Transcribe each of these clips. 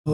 नमो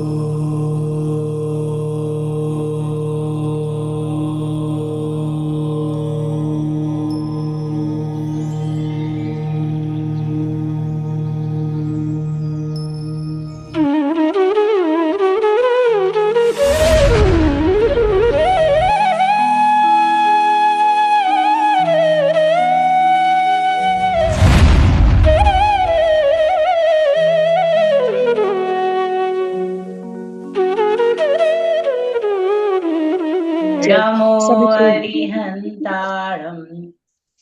सभी को अरिहंताणं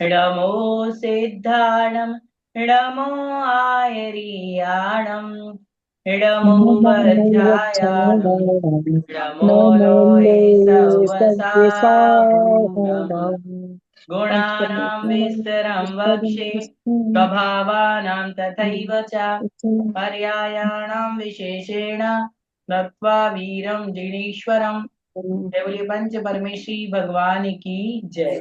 नमो सिद्धाणं नमो आयरियाणं नमो वज्रायाणं नमो लोये सवसाहूणम् गुणानां विस्तरं वक्षे स्वभावानां तथैव च पर्यायाणां विशेषेण नत्वा वीरं जिनेश्वरम्। जय बोलिए पंच परमेश्वरी भगवान की जय।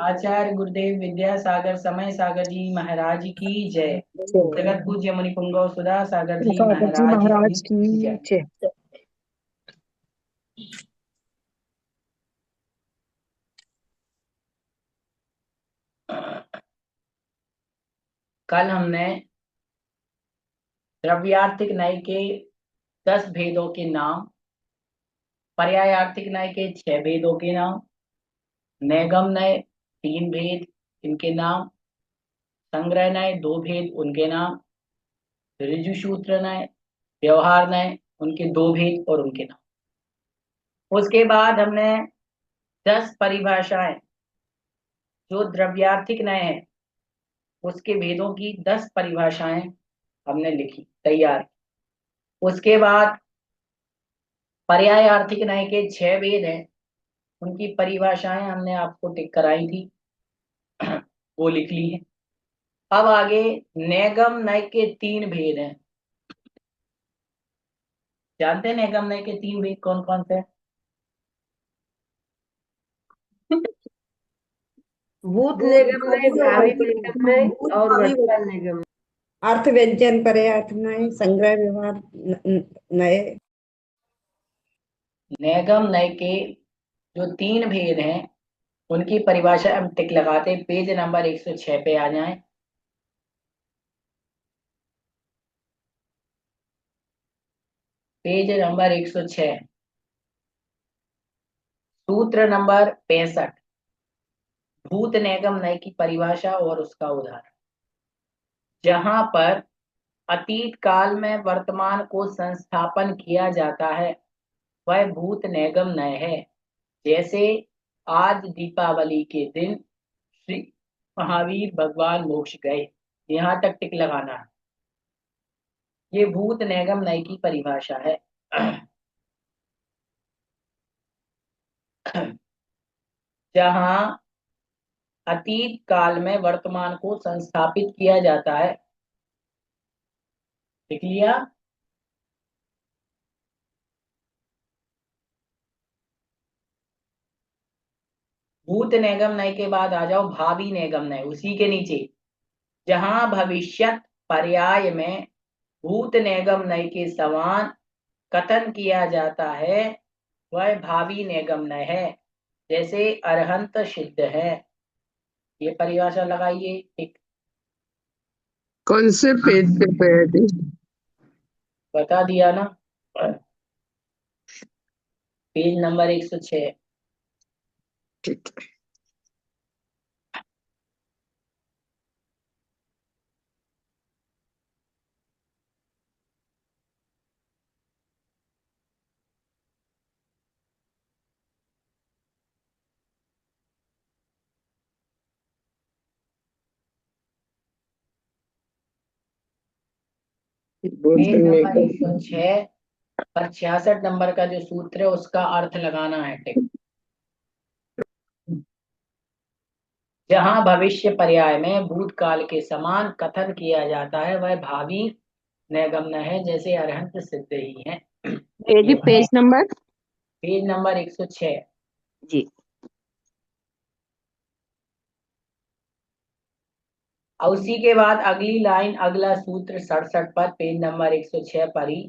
आचार्य गुरुदेव विद्यासागर समय सागर जी महाराज की जय। जगत पूज्य मुनि पुंगव सुधा सागर जी सागर जी महाराज महाराज की की जय। जय। कल हमने द्रव्यार्थिक न्याय के 10 भेदों के नाम, पर्यायार्थिक न्याय के 6 भेदों के नाम, नैगम न्याय 3 भेद इनके नाम, संग्रह न्याय 2 भेद उनके नाम, ऋजुसूत्र न्याय, व्यवहार न्याय उनके 2 भेद और उनके नाम। उसके बाद हमने 10 परिभाषाएं जो द्रव्यार्थिक न्याय है उसके भेदों की 10 परिभाषाएं हमने लिखी तैयार। उसके बाद पर्यायार्थिक न्याय के 6 भेद हैं, उनकी परिभाषाएं हमने आपको टिक कराई थी, वो लिख ली है। अब आगे नैगम न्याय के 3 भेद हैं। जानते हैं नैगम न्याय के 3 भेद कौन कौन से हैं? भूत निगम नहीं, भावी निगम नहीं और वर्तमान निगम। अर्थ व्यंजन परे अर्थ नए संग्रह व्यवहार नए। नैगम न्याय के जो 3 भेद हैं उनकी परिभाषा हम टिक लगाते पेज नंबर 106 पे आ जाएं। पेज नंबर 106 सूत्र नंबर 65 भूत नैगम न्याय की परिभाषा और उसका उदाहरण। जहां पर अतीत काल में वर्तमान को संस्थापन किया जाता है वह भूत नैगम न्याय है। जैसे आज दीपावली के दिन श्री महावीर भगवान मोक्ष गए, यहाँ तक टिक लगाना है। ये भूत नैगम न्याय की परिभाषा है। जहां अतीत काल में वर्तमान को संस्थापित किया जाता है, लिख लिया। भूत नैगम न्याय के बाद आ जाओ भावी नैगम न्याय, उसी के नीचे जहां भविष्यत पर्याय में भूत नैगम न्याय के समान कथन किया जाता है वह भावी नैगम न्याय है। जैसे अरहंत सिद्ध है, ये परिभाषा लगाइए। एक कौन से पेज पे बैठे? बता दिया ना, पेज नंबर 106। ठीक है। पेज बोलने नंबर का 106 पर 66 नंबर का जो सूत्र है उसका अर्थ लगाना है टिक। जहां भविष्य पर्याय में भूतकाल के समान कथन किया जाता है वह भावी नैगम्य है। जैसे अरहंत सिद्ध ही है। Page page number page number 106 जी। और उसी के बाद अगली लाइन अगला सूत्र 67 पर पेज नंबर 106 पर ही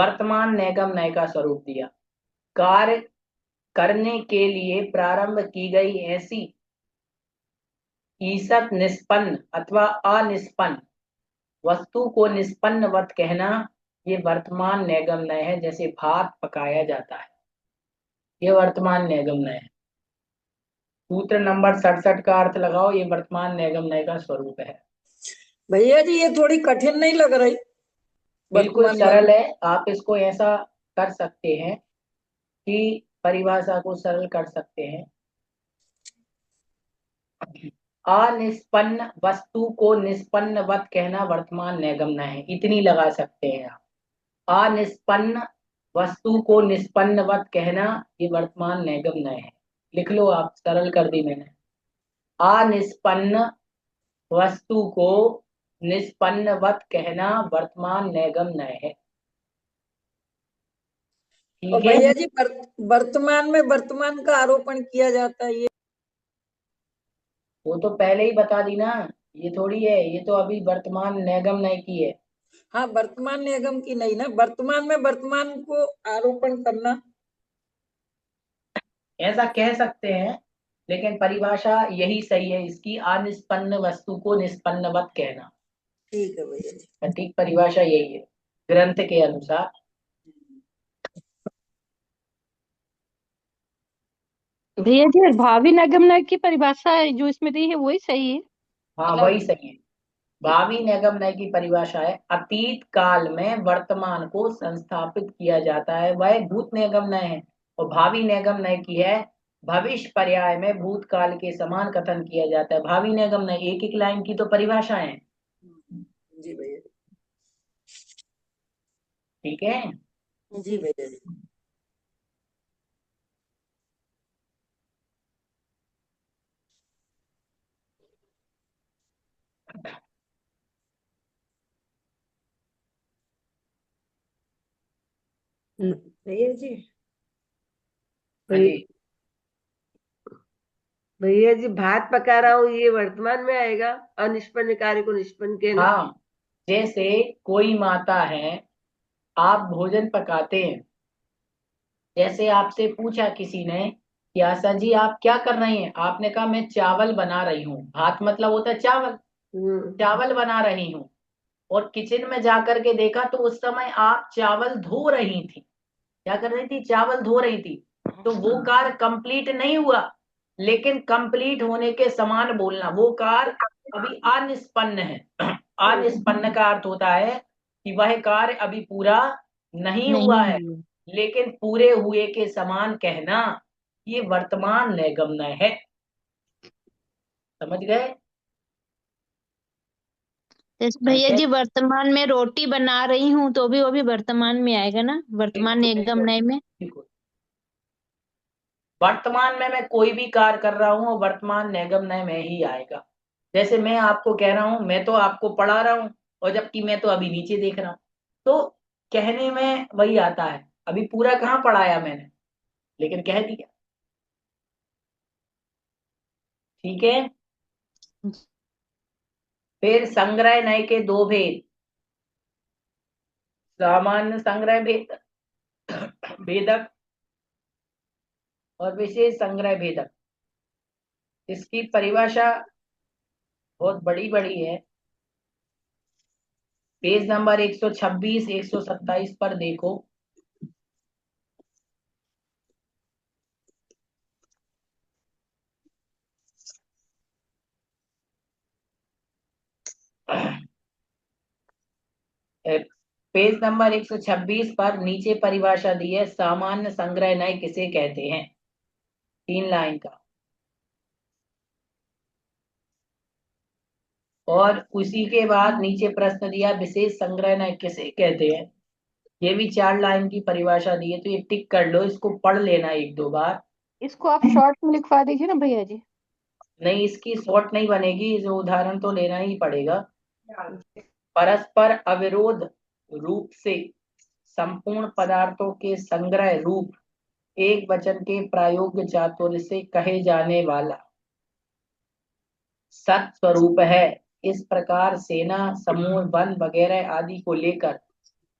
वर्तमान नेगम नय का स्वरूप दिया। कार्य करने के लिए प्रारंभ की गई ऐसी ईसत निष्पन्न अथवा अनिष्पन्न वस्तु को निष्पन्नवत कहना, ये वर्तमान नेगम नय है। जैसे भात पकाया जाता है, ये वर्तमान नेगम नय है। सूत्र नंबर 67 का अर्थ लगाओ, ये वर्तमान नेगम नय का स्वरूप है। भैया जी ये थोड़ी कठिन नहीं लग रही? बिल्कुल वर्तमान सरल है। आप इसको ऐसा कर सकते हैं कि परिभाषा को सरल कर सकते हैं। अनिष्पन्न वस्तु को निष्पन्नवत कहना वर्तमान नेगम नय है, इतनी लगा सकते हैं आप। अनिष्पन्न वस्तु को निष्पन्नवत कहना, ये वर्तमान नेगम नय है। लिख लो आप, सरल कर दी मैंने। अनिष्पन्न वस्तु को निष्पन्नवत कहना वर्तमान नेगम नय है। और ठीक है। भैया जी वर्तमान में वर्तमान का आरोपण किया जाता है, ये वो तो पहले ही बता दी ना, ये थोड़ी है, ये तो अभी वर्तमान नेगम नय की है। हाँ वर्तमान निगम की नहीं ना, वर्तमान में वर्तमान को आरोपण करना। ऐसा कह सकते हैं, लेकिन परिभाषा यही सही है इसकी, अनिष्पन्न वस्तु को निष्पन्नवत कहना। ठीक है भैया जी। सटीक परिभाषा यही है ग्रंथ के अनुसार। भैया जी और भावी निगमन की परिभाषा है जो इसमें दी है वही सही है? हाँ मतलब वही सही है। भावी निगम नय की परिभाषा है अतीत काल में वर्तमान को संस्थापित किया जाता है, वह भूत निगम नय है। और भावी निगम नय की है भविष्य पर्याय में भूतकाल के समान कथन किया जाता है। भावी निगम नय एक एक लाइन की तो परिभाषा है। जी भैया ठीक है। जी भैया जी। भैया जी हाँ जी। भैया जी भात पका रहा हूँ, ये वर्तमान में आएगा? अनिष्पन्न कार्य को निष्पन्न कहना। हाँ, जैसे कोई माता है, आप भोजन पकाते हैं, जैसे आपसे पूछा किसी ने कि आशा जी आप क्या कर रही हैं, आपने कहा मैं चावल बना रही हूँ। भात मतलब होता है चावल, चावल बना रही हूँ। और किचन में जाकर के देखा तो उस समय आप चावल धो रही थी। क्या कर रही थी? चावल धो रही थी। तो वो कार्य कंप्लीट नहीं हुआ, लेकिन कंप्लीट होने के समान बोलना। वो कार्य अभी अनिष्पन्न है। अनिष्पन्न का अर्थ होता है कि वह कार्य अभी पूरा नहीं हुआ है, नहीं। लेकिन पूरे हुए के समान कहना, ये वर्तमान नैगम्य है। समझ गए? जैसे भैया जी वर्तमान में रोटी बना रही हूँ तो भी वो भी वर्तमान में आएगा ना, वर्तमान बिल्कुल निगम बिल्कुल नय में? बिल्कुल। वर्तमान में मैं कोई भी कार्य कर रहा हूँ, वर्तमान निगम नय में ही आएगा। जैसे मैं आपको कह रहा हूँ, मैं तो आपको पढ़ा रहा हूँ, और जबकि मैं तो अभी नीचे देख रहा हूँ, तो कहने में वही आता है। अभी पूरा कहाँ पढ़ाया मैंने, लेकिन कह दिया। ठीक है। फिर संग्रह नय के दो भेद, सामान्य संग्रह भेद भेदक और विशेष संग्रह भेदक। इसकी परिभाषा बहुत बड़ी बड़ी है। पेज नंबर 126 127 पर देखो। पेज नंबर 126 पर नीचे परिभाषा दी है, सामान्य संग्रह नय किसे कहते हैं, 3 लाइन का। और उसी के बाद नीचे प्रश्न दिया, विशेष संग्रह नय किसे कहते हैं। ये भी 4 लाइन की परिभाषा दी है, तो ये टिक कर लो, इसको पढ़ लेना एक दो बार। इसको आप शॉर्ट में लिखवा दीजिए ना भैया जी। नहीं, इसकी शॉर्ट नहीं बनेगी, जो उदाहरण तो लेना ही पड़ेगा। परस्पर अविरोध रूप से संपूर्ण पदार्थों के संग्रह रूप एक वचन के प्रायोग्य चातुर्य से कहे जाने वाला सत स्वरूप है। इस प्रकार सेना, समूह, वन वगैरह आदि को लेकर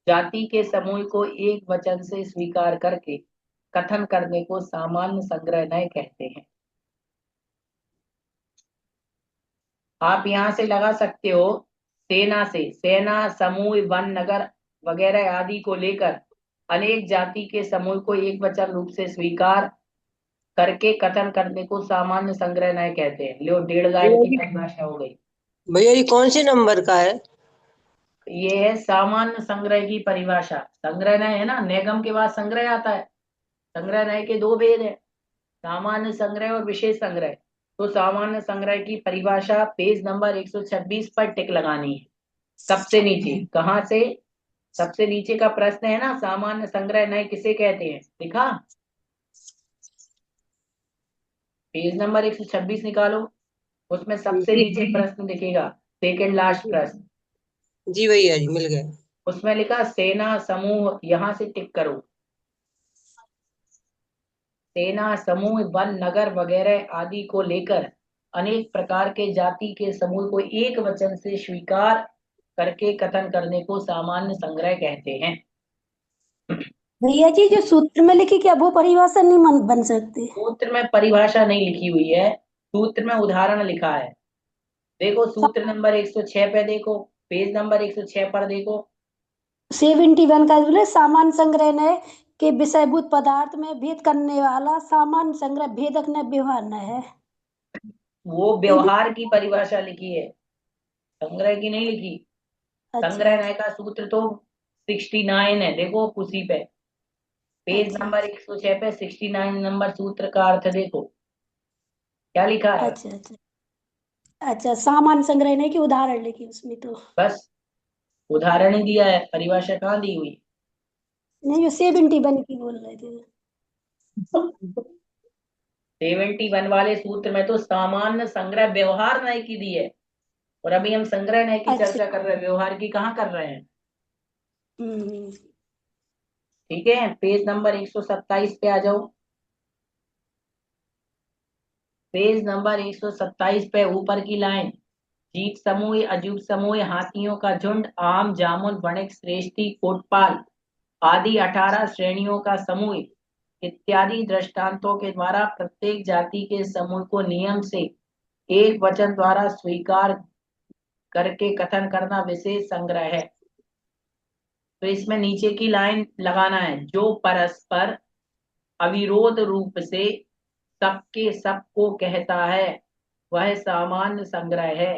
जाति के समूह को एक वचन से स्वीकार करके कथन करने को सामान्य संग्रह नय कहते हैं। आप यहां से लगा सकते हो, सेना से सेना, समूह, वन, नगर वगैरह आदि को लेकर अनेक जाति के समूह को एक वचन रूप से स्वीकार करके कथन करने को सामान्य संग्रह नय कहते हैं। लो, 1.5 लाइन की परिभाषा हो गई। भैया ये कौन से नंबर का है? ये है सामान्य संग्रह की परिभाषा। संग्रह नय है ना, निगम के बाद संग्रह आता है। संग्रह नय के दो भेद है, सामान्य संग्रह और विशेष संग्रह। तो सामान्य संग्रह की परिभाषा पेज नंबर 126 पर टिक लगानी है, सबसे नीचे। कहां से? सबसे नीचे का प्रश्न है ना, सामान्य संग्रह नय किसे कहते हैं, लिखा। पेज नंबर 126 निकालो, उसमें सबसे नीचे प्रश्न दिखेगा, सेकंड लास्ट प्रश्न। जी भैया जी, मिल गया। उसमें लिखा सेना, समूह, यहां से टिक करो। सेना, समूह, वन, नगर वगैरह आदि को लेकर अनेक प्रकार के जाति के समूह को एक वचन से स्वीकार करके कथन करने को सामान्य संग्रह कहते हैं। भैया जी, जो सूत्र में लिखी क्या वो परिभाषा नहीं बन सकती? सूत्र में परिभाषा नहीं लिखी हुई है, सूत्र में उदाहरण लिखा है। देखो सूत्र नंबर 106 पे देखो, पेज नंबर 106 पर देखो। 71 का बोले सामान्य संग्रह ने के विषयभूत पदार्थ में भेद करने वाला सामान्य संग्रह भेदक न व्यवहार न है। वो व्यवहार की परिभाषा लिखी है, संग्रह की नहीं लिखी। संग्रह नय का सूत्र तो 69 है, देखो उसी पे पेज नंबर 106 पे 69 नंबर सूत्र का अर्थ देखो क्या लिखा है। अच्छा अच्छा अच्छा, सामान्य संग्रह ने की उदाहरण लिखी उसमें तो। बस उदाहरण ही दिया है, परिभाषा कहाँ दी हुई। नहीं, जो 71 की बोल रहे थे। 71 वाले सूत्र में तो सामान्य संग्रह व्यवहार नय की दी है, और अभी हम संग्रह नय की चर्चा कर रहे हैं, व्यवहार की कहाँ कर रहे हैं। ठीक है, पेज नंबर 127 पे आ जाओ। पेज नंबर 127 पे ऊपर की लाइन, जीव समूह, अजूब समूह, हाथियों का झुंड, आम, जामुन, वणिक, श्रेष्ठी, कोटपाल आदि 18 श्रेणियों का समूह इत्यादि दृष्टांतों के द्वारा प्रत्येक जाति के समूह को नियम से एक वचन द्वारा स्वीकार करके कथन करना विशेष संग्रह है। तो इसमें नीचे की लाइन लगाना है, जो परस्पर अविरोध रूप से सबके सबको कहता है वह सामान्य संग्रह है,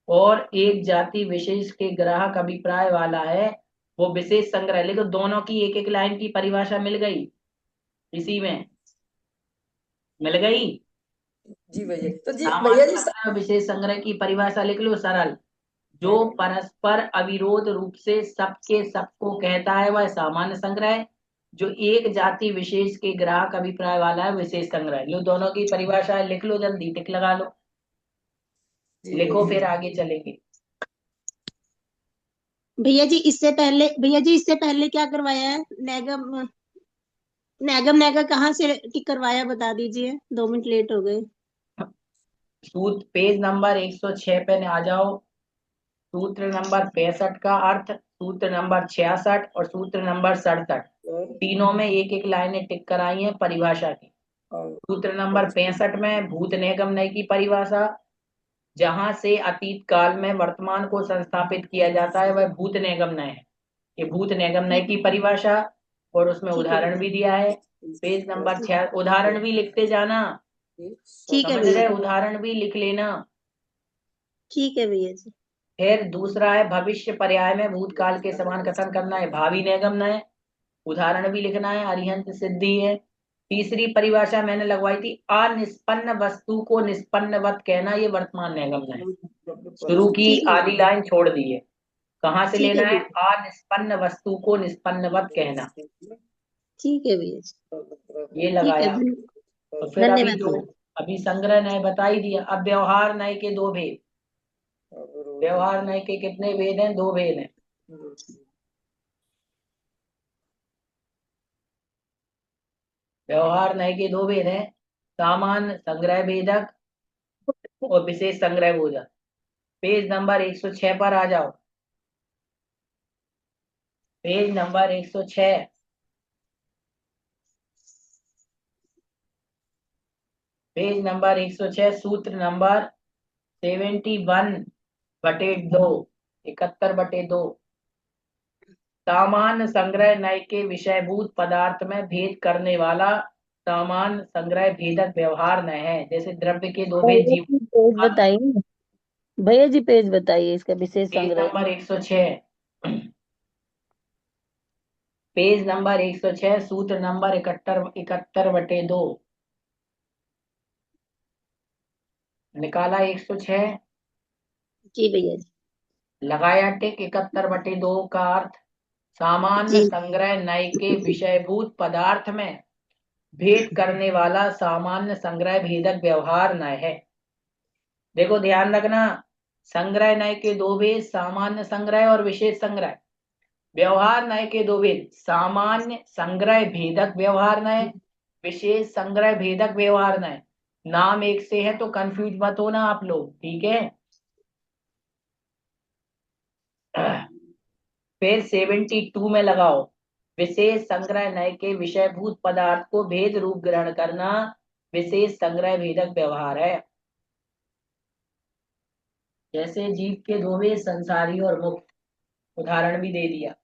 और एक जाति विशेष के ग्राहक अभिप्राय वाला है वो विशेष संग्रह। लेकिन दोनों की एक एक लाइन की परिभाषा मिल गई, इसी में मिल गई। जी भैया। तो जी भैया जी, सामान्य विशेष संग्रह की परिभाषा लिख लो सरल, जो परस्पर अविरोध रूप से सबके सबको कहता है वह सामान्य संग्रह है, जो एक जाति विशेष के ग्राहक अभिप्राय वाला है विशेष संग्रह। लो दोनों की परिभाषा है, लिख लो, जल्दी टिक लगा लो, लिखो, फिर आगे चलेंगे। भैया जी इससे पहले क्या करवाया है? नेगम नेगा कहाँ से टिक करवाया, बता दीजिए, 2 मिनट लेट हो गए। सूत्र पेज नंबर 106 पे आ जाओ, सूत्र नंबर 65 का अर्थ, सूत्र नंबर 66 और सूत्र नंबर 67, तीनों में एक एक लाइनें टिक कराई है परिभाषा की। सूत्र नंबर 65 में भूत निगम नय की परिभाषा, जहां से अतीत काल में वर्तमान को संस्थापित किया जाता है वह भूत निगम नय है। ये भूत निगम नय की परिभाषा, और उसमें उदाहरण भी दिया है। पेज नंबर 6, उदाहरण भी लिखते जाना, ठीक है समझ भैया। रहे, उदाहरण भी लिख लेना। ठीक है भैया जी। फिर दूसरा है भविष्य पर्याय में भूतकाल के समान कथन करना है भावी निगम नय, उदाहरण भी लिखना है, अरिहंत सिद्धि है। तीसरी परिभाषा मैंने लगवाई थी, अनिष्पन्न वस्तु को निष्पन्नवत कहना, ये वर्तमान निगम नय। शुरू की ठीक है आधी लाइन छोड़ दी है, कहाँ से ठीक है लेना है, भैया। अनिष्पन्न वस्तु को निष्पन्नवत कहना, ठीक है भैया जी। ये ठीक है, लगाया। तो फिर धन्यवाद भैया। अभी संग्रह नय बता ही दिया। अब व्यवहार नय के दो भेद, व्यवहार नय के कितने भेद हैं, 2 भेद हैं। व्यवहार नय के 2 भेद हैं, सामान्य संग्रह भेदक और विशेष संग्रह बोधक। पेज नंबर 106 पर आ जाओ, पेज नंबर 106। पेज नंबर 106 सूत्र नंबर 71/2 71/2। सामान्य संग्रह नय के विषयभूत पदार्थ में भेद करने वाला सामान्य संग्रह भेदक व्यवहार नय है। जैसे द्रव्य के दो भेद जीव। पेज बताइए भैया जी, पेज बताइए इसका विशेष पेज संग्रह। नंबर 106। पेज नंबर 106 सूत्र नंबर 71/2 निकाला 106। जी भैया जी। लगाया टिक 71/2 का अर्थ सामान्य जी संग्रह नय के विषयभूत पदार्थ में भेद करने वाला सामान्य संग्रह भेदक व्यवहार नय है। देखो ध्यान रखना, संग्रह नय के दो भेद सामान्य संग्रह और विशेष संग्रह। व्यवहार नय के दो भेद सामान्य संग्रह भेदक व्यवहार नय, विशेष संग्रह भेदक व्यवहार नय। नाम एक से है तो कंफ्यूज मत होना आप लोग, ठीक है। फिर 72 में लगाओ, विशेष संग्रह नय के विषयभूत पदार्थ को भेद रूप ग्रहण करना विशेष संग्रह भेदक व्यवहार है। जैसे जीव के दो भेद संसारी और मुक्त, उदाहरण भी दे दिया।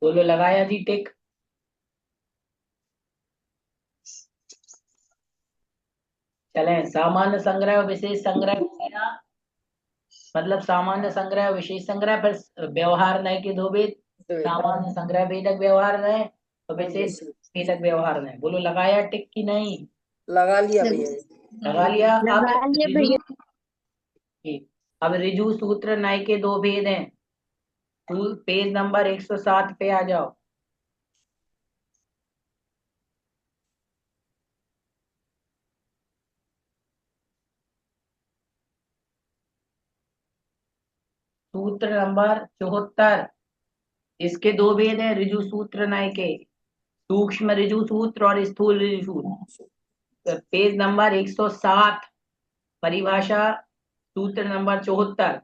बोलो लगाया जी टिक। चले, सामान्य संग्रह और विशेष संग्रह हो गया, मतलब सामान्य संग्रह और विशेष संग्रह। फिर व्यवहार नय के दो भेद सामान्य संग्रह भेदक व्यवहार नय और विशेष भेदक व्यवहार नय। बोलो लगाया टिक की नहीं? लगा लिया भैया जी। लगा लिया। अब लगा लिए भैया। अब ऋजु सूत्र नय के दो भेद हैं। पेज नंबर 107 पे आ जाओ। सूत्र नंबर 74, इसके दो भेद हैं ऋजु सूत्र नय के, सूक्ष्म ऋजु सूत्र और स्थूल ऋजु सूत्र। पेज नंबर 107 परिभाषा सूत्र नंबर 74,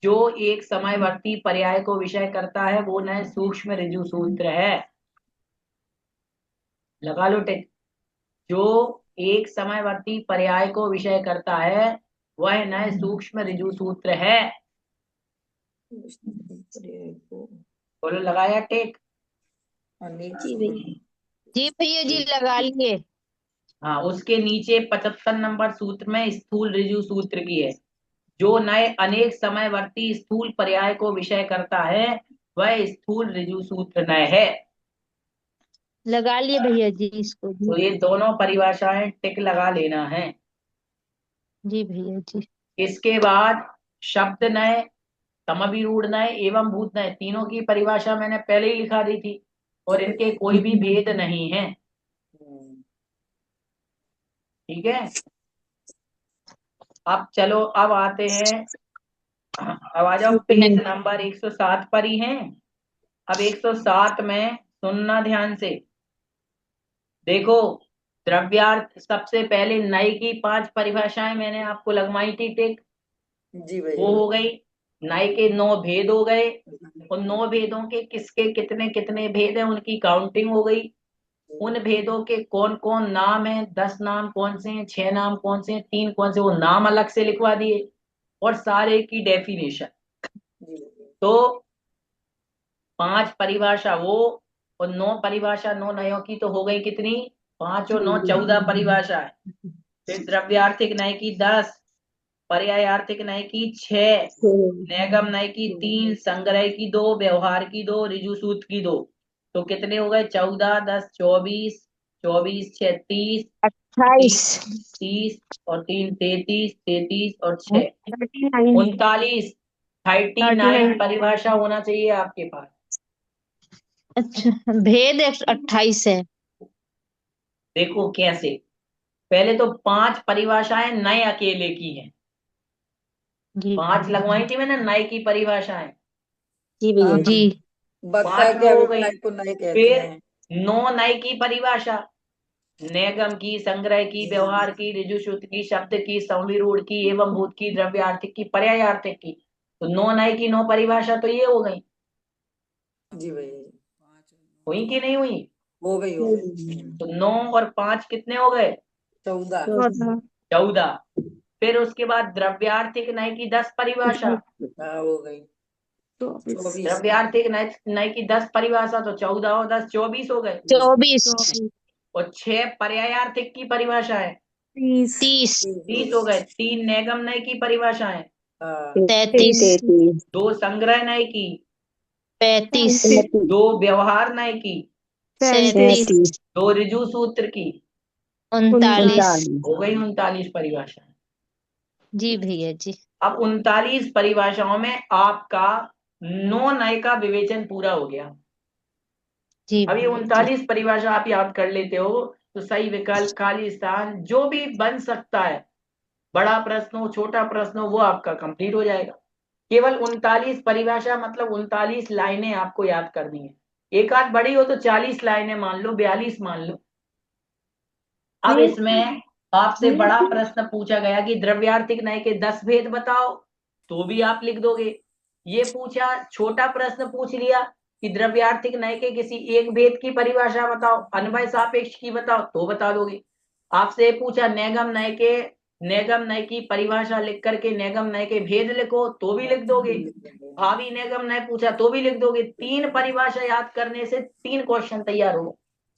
जो एक समयवर्ती पर्याय को विषय करता है वो नय सूक्ष्म ऋजु सूत्र है। लगा लो टिक। जो एक समयवर्ती पर्याय को विषय करता है वह नय सूक्ष्म ऋजु सूत्र है। बोलो लगाया टिक? जी भैया जी। भैया जी लगा लिए। हाँ, उसके नीचे 75 नंबर सूत्र में स्थूल ऋजु सूत्र की है। जो नए अनेक समयवर्ती स्थूल पर्याय को विषय करता है वह स्थूल ऋजु सूत्र नय है। लगा लिए भैया जी इसको तो भी। ये दोनों परिभाषाएं टिक लगा लेना है। जी भैया जी। इसके बाद शब्द नय, समभिरूढ़ नय एवं भूत नय, तीनों की परिभाषा मैंने पहले ही लिखा दी थी और इनके कोई भी भेद नहीं है, ठीक है। अब चलो, अब आते हैं, अब आ जाओ पेज नंबर 107 पर ही हैं। अब 107 में सुनना ध्यान से। देखो, द्रव्यार्थ सबसे पहले नय की 5 परिभाषाएं मैंने आपको लगवाई थी टिक, जी भैया। वो हो गई। नय के 9 भेद हो गए, उन 9 भेदों के किसके कितने कितने भेद हैं उनकी काउंटिंग हो गई। उन भेदों के कौन कौन नाम है, 10 नाम कौन से हैं, 6 नाम कौन से हैं, 3 कौन से, वो नाम अलग से लिखवा दिए और सारे की डेफिनेशन। तो 5 परिभाषा वो और 9 परिभाषा 9 नयों की तो हो गई कितनी, 5 और 9 14 परिभाषा है। फिर द्रव्यार्थिक नय की 10, पर्यायार्थिक नय की 6, नैगम नय की 3, संग्रह की 2, व्यवहार की 2, ऋजु सूत्र की 2। तो कितने हो गए, 14 10 24, 24 6 30, 28 30 और 3 33, 33 और 6 39 39। 39 परिभाषा होना चाहिए आपके पास। अच्छा भेद 28 है। देखो कैसे, पहले तो 5 परिभाषाएं नए अकेले की हैं। जी 5 लगवाई थी मैंने नए की परिभाषाएं। जी भैया जी वक्ता 5 के में हो गई। अभिप्राय को नहीं कहते फिर हैं। 9 नए की परिभाषा, नेगम की, संग्रह की, व्यवहार की, ऋजुश्रुत की, शब्द की, संविरूढ़ की, एवं भूत की, द्रव्यार्थिक की, पर्यायार्थिक की। तो 9 नए की 9 परिभाषा तो ये हो गई। जी भैया जी, हुई कि नहीं हुई? हो गई हो गई। तो 9 और 5 कितने हो गए? 14। 14। फिर उसके बाद द्रव्यार्थिक नय की 10 परिभाषा। हाँ हो गई 24। द्रव्यार्थिक नय की 10 परिभाषा, तो 14 और 10 24 हो गए। 24 और 6 पर्यायार्थिक की परिभाषा है, 30 30 हो गए। 3 नेगम नय की परिभाषा है, हाँ 33 2 संग्रह नय की, 35 2 व्यवहार नय की, 37 2 ऋजु सूत्र की। 39 हो गई 39 परिभाषा। जी भैया जी। अब 39 परिभाषाओं में आपका 9 नय का विवेचन पूरा हो गया। जी अब ये भैया जी 39 परिभाषा आप याद कर लेते हो तो सही विकल्प, खाली स्थान जो भी बन सकता है, बड़ा प्रश्न हो छोटा प्रश्न हो, वो आपका कंप्लीट हो जाएगा। केवल 39 परिभाषा मतलब 39 लाइनें आपको याद करनी है। एक आध बड़ी हो तो 40 लाइनें मान लो, 42 मान लो। अब इसमें आपसे बड़ा प्रश्न पूछा गया कि द्रव्यार्थिक नय के 10 भेद बताओ, तो भी आप लिख दोगे। ये पूछा, छोटा प्रश्न पूछ लिया कि द्रव्यार्थिक नय के किसी एक भेद की परिभाषा बताओ, अन्वय सापेक्ष की बताओ, तो बता दोगे। आपसे पूछा नेगम नय की परिभाषा लिख करके नेगम नय के भेद लिखो, तो भी लिख दोगे। भावी नेगम नय पूछा तो भी लिख दोगे। 3 परिभाषा याद करने से 3 क्वेश्चन तैयार हो गए,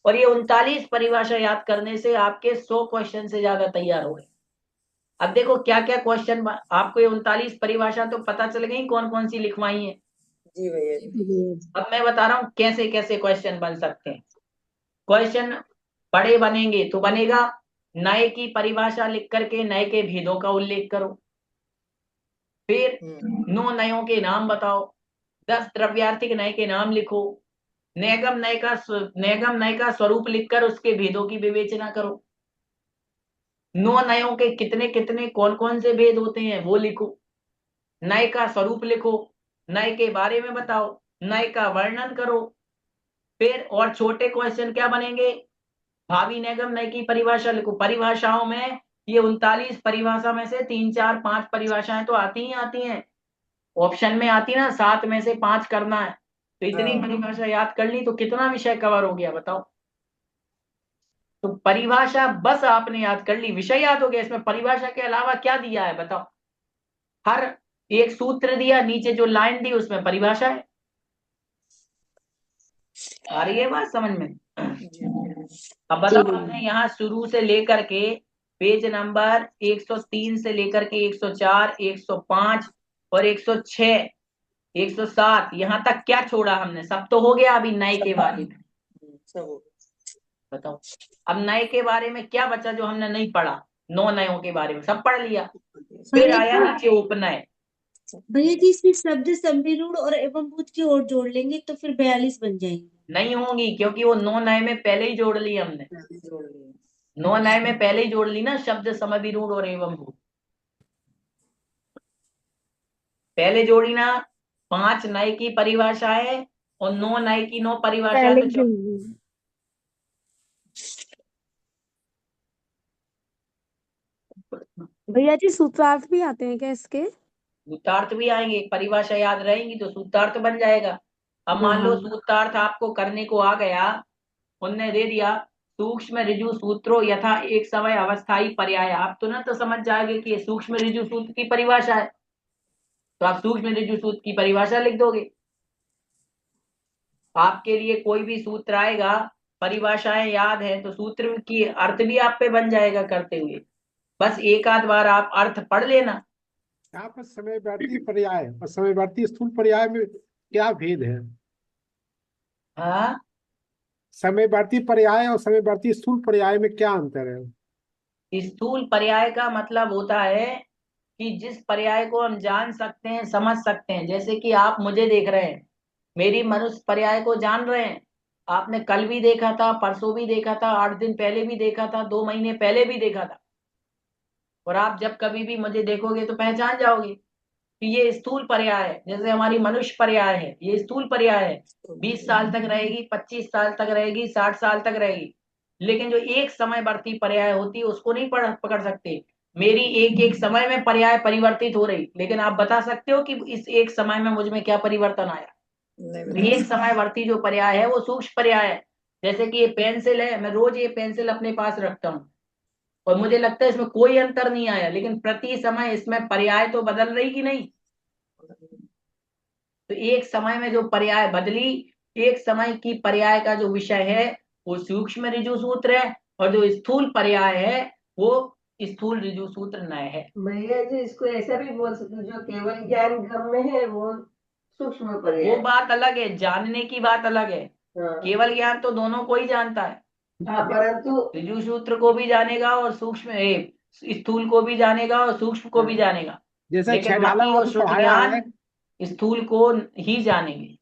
और ये 39 परिभाषा याद करने से आपके 100 क्वेश्चन से ज्यादा तैयार हो गए। अब देखो क्या क्या क्वेश्चन आपको, ये 39 परिभाषा तो पता चल गई कौन कौन सी लिखवाई है। जी भैया जी। अब मैं बता रहा हूं कैसे कैसे क्वेश्चन बन सकते हैं। क्वेश्चन बड़े बनेंगे तो बनेगा, नए की परिभाषा लिख करके नए के भेदों का उल्लेख करो। फिर 9 नयों के नाम बताओ, 10 द्रव्यार्थिक नय के नाम लिखो, नेगम नय का स्वरूप लिखकर उसके भेदों की विवेचना करो। 9 नयों के कितने कितने कौन कौन से भेद होते हैं वो लिखो, नय का स्वरूप लिखो, नय के बारे में बताओ, नय का वर्णन करो। फिर और छोटे क्वेश्चन क्या बनेंगे, भावी नेगम नय की परिभाषा लिखो। परिभाषाओं में ये 39 परिभाषा में से 3 4 5 परिभाषाएं तो आती ही आती हैं, ऑप्शन में आती ना, 7 में से 5 करना है। तो इतनी परिभाषा याद कर ली तो कितना विषय कवर हो गया बताओ। तो परिभाषा बस आपने याद कर ली, विषय याद हो गया। इसमें परिभाषा के अलावा क्या दिया है बताओ? हर एक सूत्र दिया, नीचे जो लाइन दी उसमें परिभाषा है। आ रही है बात समझ में? अब बताओ, हमने यहाँ शुरू से लेकर के पेज नंबर 103 से लेकर के 104, 105 और 106, 107 यहाँ तक क्या छोड़ा हमने? सब तो हो गया। अभी नए के बारे में बताओ, अब नए के बारे में क्या बचा जो हमने नहीं पढ़ा? 9 नयों के बारे में सब पढ़ लिया। फिर आया नीचे उपनय। भैया जी इसमें शब्द संविरूढ़ और एवं भूत की ओर जोड़ लेंगे तो फिर 42 बन जाएंगे। नहीं होंगी, क्योंकि वो 9 नए में पहले ही जोड़ ली हमने। 9 नए में पहले ही जोड़ ली ना शब्द समविरूढ़ और एवं भूत, पहले जोड़ी ना। 5 नए की परिभाषा है और 9 नए की 9 परिभाषा तो भैया जी सूत्रार्थ भी आते हैं क्या इसके? सूत्रार्थ भी आएंगे। एक परिभाषा याद रहेंगी तो सूत्रार्थ बन जाएगा। अब मान लो सूत्रार्थ आपको करने को आ गया, उनने दे दिया सूक्ष्म ऋजु सूत्रों यथा एक समय अवस्थाई पर्याय। आप तो ना तो समझ जाएंगे कि ये सूक्ष्म ऋजु सूत्र की परिभाषा है, तो आप सूक्ष्म ऋजु सूत्र की परिभाषा लिख दोगे। आपके लिए कोई भी सूत्र आएगा, परिभाषाएं याद है तो सूत्र की अर्थ भी आप पे बन जाएगा करते हुए। बस एक आध बार आप अर्थ पढ़ लेना। यहाँ पर समयवर्ती पर्याय और समयवर्ती स्थूल पर्याय में क्या भेद है? हाँ, समयवर्ती पर्याय और समयवर्ती स्थूल पर्याय में क्या अंतर है? स्थूल पर्याय का मतलब होता है कि जिस पर्याय को हम जान सकते हैं, समझ सकते हैं। जैसे कि आप मुझे देख रहे हैं, मेरी मनुष्य पर्याय को जान रहे हैं। आपने कल भी देखा था, परसों भी देखा था, 8 दिन पहले भी देखा था, 2 महीने पहले भी देखा था। और आप जब कभी भी मुझे देखोगे तो पहचान जाओगे कि ये स्थूल पर्याय है। जैसे हमारी मनुष्य पर्याय है, ये स्थूल पर्याय है। 20 साल तक रहेगी, 25 साल तक रहेगी, 60 साल तक रहेगी। लेकिन जो एक समयवर्ती पर्याय होती है उसको नहीं पकड़ सकते। मेरी एक एक समय में पर्याय परिवर्तित हो रही, लेकिन आप बता सकते हो कि इस एक समय में मुझ में क्या परिवर्तन आया? तो एक समयवर्ती जो पर्याय है वो सूक्ष्म पर्याय है। जैसे कि ये पेंसिल है, मैं रोज ये पेंसिल अपने पास रखता हूँ और मुझे लगता है इसमें कोई अंतर नहीं आया, लेकिन प्रति समय इसमें पर्याय तो बदल रही कि नहीं? तो एक समय में जो पर्याय बदली, एक समय की पर्याय का जो विषय है वो सूक्ष्म ऋजु सूत्र है, और जो स्थूल पर्याय है वो स्थूल ऋजु सूत्र नय है। भैया जी इसको ऐसा भी बोल सकते हैं, जो केवल ज्ञान गम्य है वो सूक्ष्म पर्याय। वो बात अलग है, जानने की बात अलग है। हाँ। केवल ज्ञान तो दोनों को ही जानता है। हाँ, परंतु ऋजु सूत्र को भी जानेगा और सूक्ष्म स्थूल को भी जानेगा और सूक्ष्म को भी जानेगा। जैसे लेकिन छेडाला मति और आपने श्रुत पढ़ाया है, ज्ञान स्थूल को ही जानेंगे।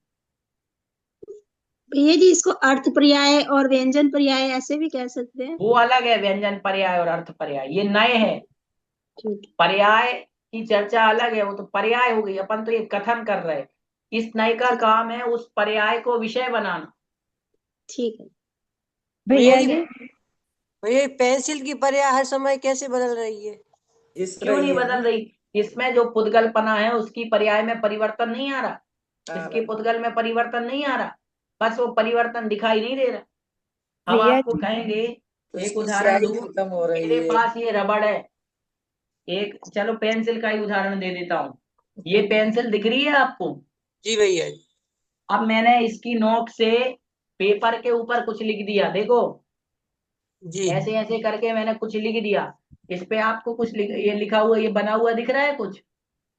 भैया जी इसको अर्थ पर्याय और व्यंजन पर्याय ऐसे भी कह सकते हैं। वो अलग है, व्यंजन पर्याय और अर्थ पर्याय, ये नए है। ठीक पर्याय की चर्चा अलग है, वो तो पर्याय हो गई, अपन तो ये कथन कर रहे हैं। इस नए का काम है उस पर्याय को विषय बनाना। ठीक है। भैया भैया जी जी भैया पेंसिल की पर्याय हर समय कैसे बदल रही है? क्यों नहीं बदल रही? इसमें जो पुद्गलपना है उसकी पर्याय में परिवर्तन नहीं आ रहा, इसके पुद्गल में परिवर्तन नहीं आ रहा, बस वो परिवर्तन दिखाई नहीं दे रहा। हम भैया आपको कहेंगे, एक उदाहरण दूं, मेरे पास ये रबड़ है, एक चलो पेंसिल का ही उदाहरण दे देता हूँ। ये पेंसिल दिख रही है आपको? जी भैया जी। अब मैंने इसकी नोक से पेपर के ऊपर कुछ लिख दिया, देखो जी ऐसे ऐसे करके मैंने कुछ लिख दिया। इस पे आपको कुछ ये लिखा हुआ, ये बना हुआ दिख रहा है कुछ?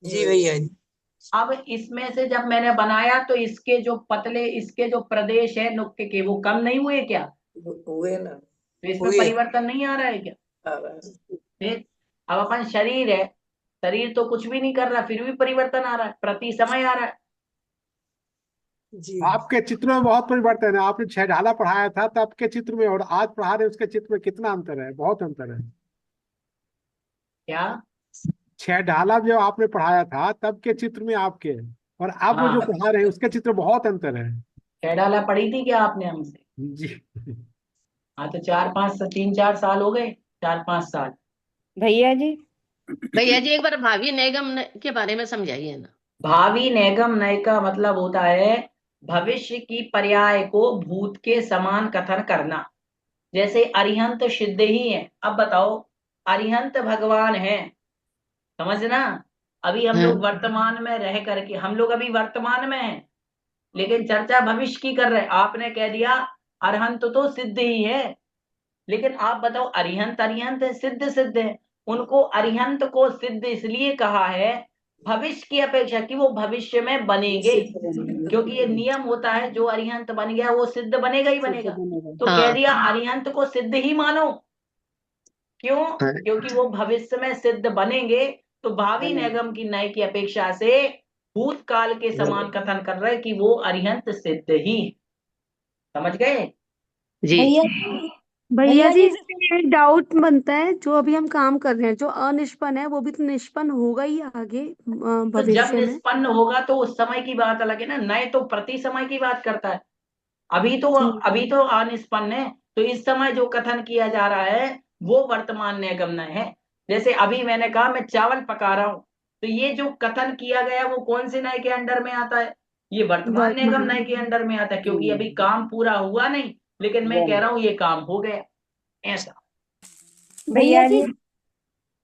जी भैया जी। अब इसमें से जब मैंने बनाया तो इसके जो पतले, इसके जो प्रदेश है नुक्के के, वो कम नहीं हुए क्या? हुए ना। तो इसमें हुए। परिवर्तन नहीं आ रहा है क्या? फिर अब अपन शरीर है, शरीर तो कुछ भी नहीं कर रहा, फिर भी परिवर्तन आ रहा है, प्रति समय आ रहा है। जी आपके चित्र में बहुत परिवर्तन है। आपने छेडाला पढ़ाया था तब के चित्र में और आज पढ़ा रहे उसके चित्र में कितना अंतर है? बहुत अंतर है। क्या? छेडाला जो आपने पढ़ाया था तब के चित्र में आपके, और अब वो जो हाँ, पढ़ा रहे हैं उसके चित्र बहुत अंतर है। कैडाला पढ़ी थी क्या आपने हमसे? जी। हाँ, तो 3-4 साल हो गए, 4-5 साल। भैया जी भैया जी एक बार भावी निगम के बारे में समझाइए ना। भावी नैगम नय का मतलब होता है भविष्य की पर्याय को भूत के समान कथन करना। जैसे अरिहंत सिद्ध ही है। अब बताओ, अरिहंत भगवान है, समझना। अभी हम लोग वर्तमान में रह करके, हम लोग अभी वर्तमान में हैं, लेकिन चर्चा भविष्य की कर रहे हैं। आपने कह दिया अरहंत तो सिद्ध ही है, लेकिन आप बताओ अरिहंत अरिहंत है, सिद्ध सिद्ध है। उनको अरिहंत को सिद्ध इसलिए कहा है भविष्य की अपेक्षा, कि वो भविष्य में बनेंगे, क्योंकि ये नियम होता है जो अरिहंत बन गया वो सिद्ध बनेगा ही बनेगा। तो कह दिया अरिहंत को सिद्ध ही मानो। क्यों? क्योंकि वो भविष्य में सिद्ध बनेंगे। तो भावी निगम की नय की अपेक्षा से भूतकाल के समान कथन कर रहे कि वो अरिहंत सिद्ध ही है। समझ गए? जी भैया भैया जी, जी इसमें एक डाउट बनता है, जो अभी हम काम कर रहे हैं जो अनिष्पन्न है वो भी तो निष्पन्न होगा ही आगे तो जब भविष्य में। निष्पन्न होगा तो उस समय की बात अलग है ना, नए तो प्रति समय की बात करता है। ठीक अभी तो अनिष्पन्न है, तो इस समय जो कथन किया जा रहा है वो वर्तमान निगमन है। जैसे अभी मैंने कहा मैं चावल पका रहा हूं, तो ये जो कथन किया गया वो कौन से नय के अंडर में आता है? ये वर्तमान निगम नय के अंडर में आता है, क्योंकि अभी काम पूरा हुआ नहीं, लेकिन मैं कह रहा हूं ये काम हो गया, ऐसा। भैया जी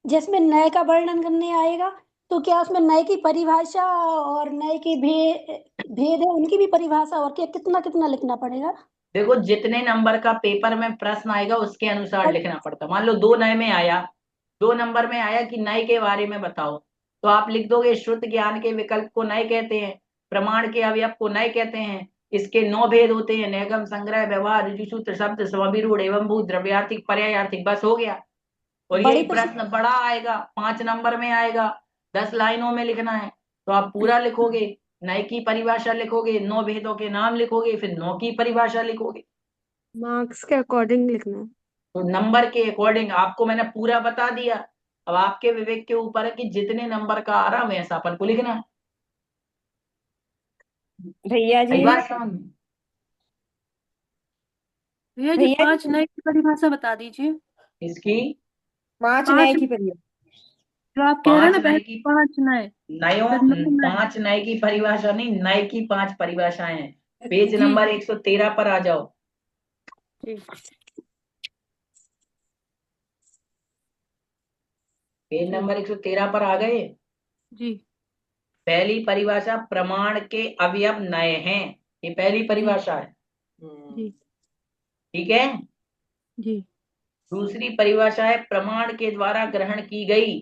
जिसमें नए का वर्णन करने आएगा तो क्या उसमें नए की परिभाषा और नए की भेद है, उनकी भी परिभाषा और क्या कितना कितना लिखना पड़ेगा? देखो, जितने नंबर का पेपर में प्रश्न आएगा उसके अनुसार लिखना पड़ता। मान लो 2 नए में आया, 2 नंबर में आया कि नए के बारे में बताओ, तो आप लिख दोगे श्रुत ज्ञान के विकल्प को नए कहते हैं, प्रमाण के अवयव को नए कहते हैं, इसके 9 भेद होते हैं, निगम, संग्रह, व्यवहार, ऋजुसूत्र, शब्द, समभिरूढ़ एवं भूत, द्रव्यार्थिक, पर्यायार्थिक। बस हो गया। और ये बड़ी प्रश्न प्रश्न बड़ा आएगा, 5 नंबर में आएगा, 10 लाइनों में लिखना है, तो आप पूरा लिखोगे, नए की परिभाषा लिखोगे, 9 भेदों के नाम लिखोगे, फिर 9 की परिभाषा लिखोगे। मार्क्स के अकॉर्डिंग लिखना है। तो नंबर के अकॉर्डिंग आपको मैंने पूरा बता दिया, अब आपके विवेक के ऊपर है कि जितने नंबर का आ रहा वैसा अपन को लिखना है। भैया सही जी, बात समझ में? भैया जी भैया 5 जी, नए की परिभाषा बता दीजिए। इसकी 5 5 नए की परिभाषा। जो आप कह रहे हैं 5 ना नए पहले की 5 नए, नयों फिर 9 नए। 5 नए की परिभाषा नहीं, नए की 5 परिभाषाएं हैं। पेज जी नंबर 113 पर आ जाओ। जी पेज नंबर 113 पर आ गए। जी पहली परिभाषा, प्रमाण के अवयव नए हैं, ये पहली परिभाषा है, जी ठीक है। जी दूसरी परिभाषा है, प्रमाण के द्वारा ग्रहण की गई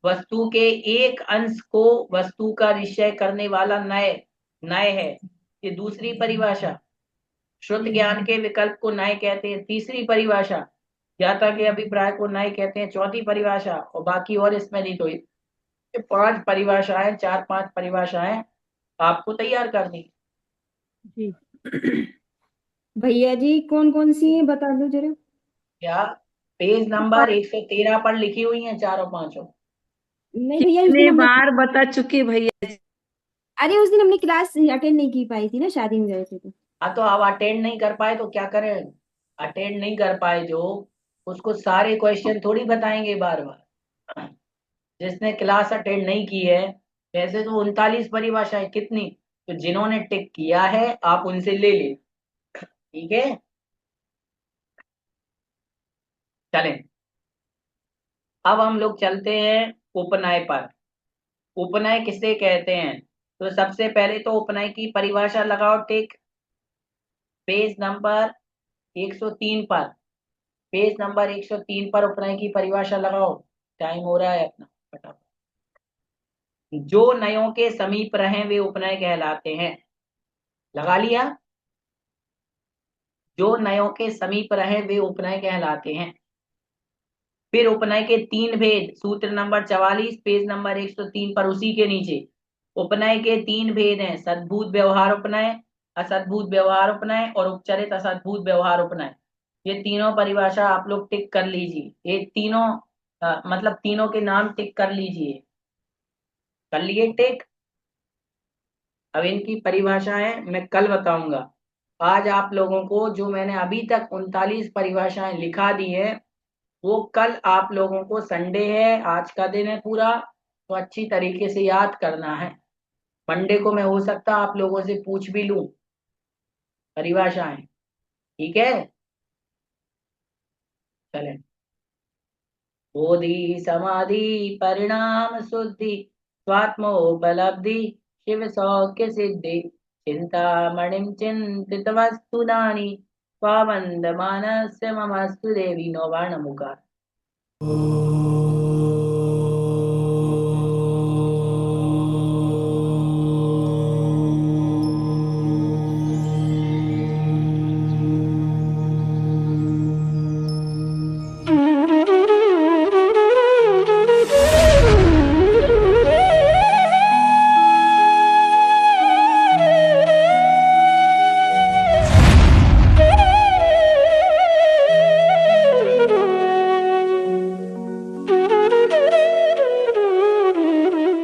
वस्तु के एक अंश को वस्तु का निश्चय करने वाला नय नय है, ये दूसरी परिभाषा। श्रुत ज्ञान के विकल्प को नय कहते हैं, तीसरी परिभाषा। ज्ञाता के अभिप्राय को नय कहते हैं, चौथी परिभाषा। और बाकी और इसमें नहीं, तो ये 5 परिभाषाएं, 4-5 परिभाषाएं आपको तैयार करनी। जी भैया जी कौन कौन सी है बता दो जरा। क्या पेज नंबर 113 पर लिखी हुई हैं चारों पांचों। नहीं भैया, उस दिन कितने हमने बार बता चुके भैया जी। अरे उस दिन हमने क्लास अटेंड नहीं की पाई थी ना, शादी में गए थे तो। हाँ, तो अब अटेंड नहीं कर पाए तो क्या करें? अटेंड नहीं कर पाए जो, उसको सारे क्वेश्चन थोड़ी बताएंगे बार बार। जिसने क्लास अटेंड नहीं की है, वैसे तो 39 परिभाषाएं कितनी, तो जिन्होंने टिक किया है आप उनसे ले ले, ठीक है। चलें, अब हम लोग चलते हैं उपनय पर। उपनय किसे कहते हैं? तो सबसे पहले तो उपनय की परिभाषा लगाओ, टिक। पेज नंबर 103 पर, पेज नंबर 103 पर उपनय की परिभाषा लगाओ। टाइम हो रहा है अपना, फटाफट। जो नयों के समीप रहें वे उपनय कहलाते हैं। लगा लिया? जो नयों के समीप रहें वे उपनय कहलाते हैं। फिर उपनय के 3 भेद, सूत्र नंबर 44, पेज नंबर 103 पर, उसी के नीचे। उपनय के 3 भेद हैं, सद्भूत व्यवहार उपनय, असद्भूत व्यवहार उपनय और उपचरित असद्भूत व्यवहार उपनय। ये तीनों परिभाषा आप लोग टिक कर लीजिए। ये तीनों मतलब तीनों के नाम टिक कर लीजिए। कर लिए टिक? अब इनकी परिभाषाएं मैं कल बताऊंगा। आज आप लोगों को जो मैंने अभी तक 39 परिभाषाएं लिखा दी है, वो कल आप लोगों को, संडे है, आज का दिन है पूरा, तो अच्छी तरीके से याद करना है। मंडे को मैं हो सकता आप लोगों से पूछ भी लूं परिभाषाएं, ठीक है। चलें। बोधि समाधि परिणाम शुद्धि स्वात्मोपलब्धि शिव सौख्य सिद्धि चिंतामणिं चिंतित वस्तुनानि स्वावंद मानस्य ममस्तु देवी। 9 बार नमोकार।